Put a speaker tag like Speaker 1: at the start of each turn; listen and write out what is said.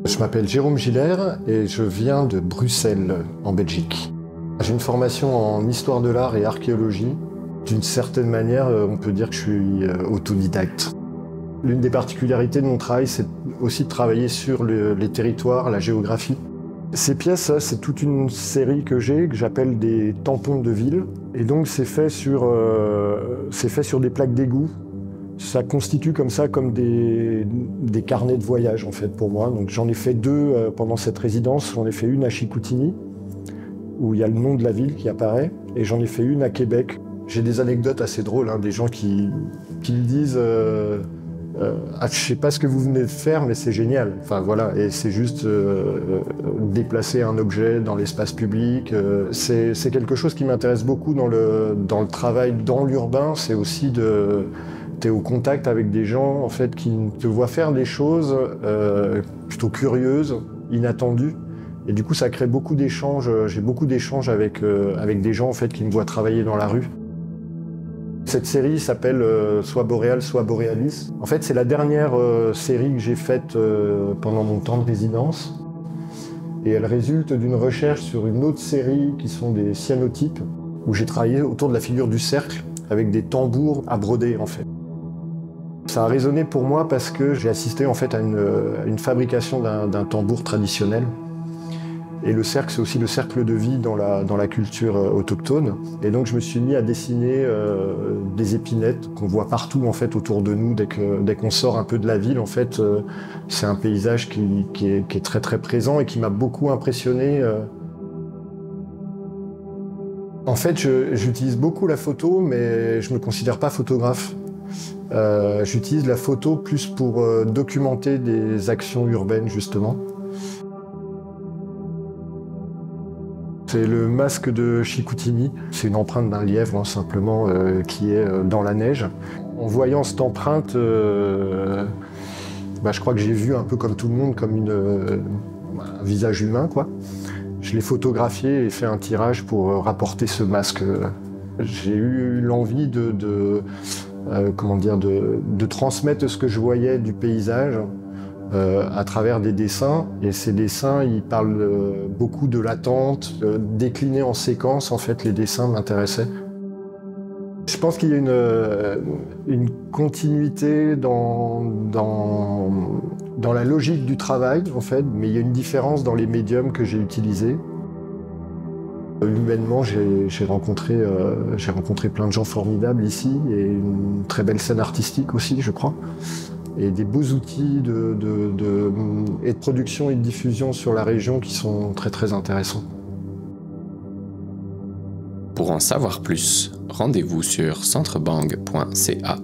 Speaker 1: Je m'appelle Jérôme Giller et je viens de Bruxelles, en Belgique. J'ai une formation en histoire de l'art et archéologie. D'une certaine manière, on peut dire que je suis autodidacte. L'une des particularités de mon travail, c'est aussi de travailler sur les territoires, la géographie. Ces pièces, c'est toute une série que j'appelle des tampons de ville. Et donc c'est fait sur des plaques d'égout. Ça constitue comme des carnets de voyage en fait pour moi. Donc j'en ai fait deux pendant cette résidence. J'en ai fait une à Chicoutimi, où il y a le nom de la ville qui apparaît, et j'en ai fait une à Québec. J'ai des anecdotes assez drôles, des gens qui me disent je sais pas ce que vous venez de faire, mais c'est génial. Enfin voilà, et c'est juste déplacer un objet dans l'espace public. C'est quelque chose qui m'intéresse beaucoup dans le travail dans l'urbain. C'est aussi t'es au contact avec des gens en fait qui te voient faire des choses plutôt curieuses, inattendues. Et du coup, ça crée beaucoup d'échanges. J'ai beaucoup d'échanges avec des gens en fait qui me voient travailler dans la rue. Cette série s'appelle Soit Boréal, Soit Boréalis. En fait, c'est la dernière série que j'ai faite pendant mon temps de résidence. Et elle résulte d'une recherche sur une autre série qui sont des cyanotypes, où j'ai travaillé autour de la figure du cercle avec des tambours à broder en fait. Ça a résonné pour moi parce que j'ai assisté en fait à une fabrication d'un tambour traditionnel. Et le cercle, c'est aussi le cercle de vie dans la culture autochtone. Et donc je me suis mis à dessiner des épinettes qu'on voit partout en fait autour de nous dès qu'on sort un peu de la ville. En fait, c'est un paysage qui est très très présent et qui m'a beaucoup impressionné. En fait, j'utilise beaucoup la photo, mais je me considère pas photographe. J'utilise la photo plus pour documenter des actions urbaines justement. C'est le masque de Chicoutimi. C'est une empreinte d'un lièvre simplement qui est dans la neige. En voyant cette empreinte, je crois que j'ai vu un peu comme tout le monde comme un visage humain, quoi. Je l'ai photographié et fait un tirage pour rapporter ce masque. J'ai eu l'envie de transmettre ce que je voyais du paysage à travers des dessins. Et ces dessins, ils parlent beaucoup de l'attente, déclinés en séquence. En fait, les dessins m'intéressaient. Je pense qu'il y a une continuité dans la logique du travail, en fait, mais il y a une différence dans les médiums que j'ai utilisés. Humainement, j'ai rencontré plein de gens formidables ici et une très belle scène artistique aussi, je crois. Et des beaux outils et de production et de diffusion sur la région qui sont très très intéressants.
Speaker 2: Pour en savoir plus, rendez-vous sur centrebang.ca.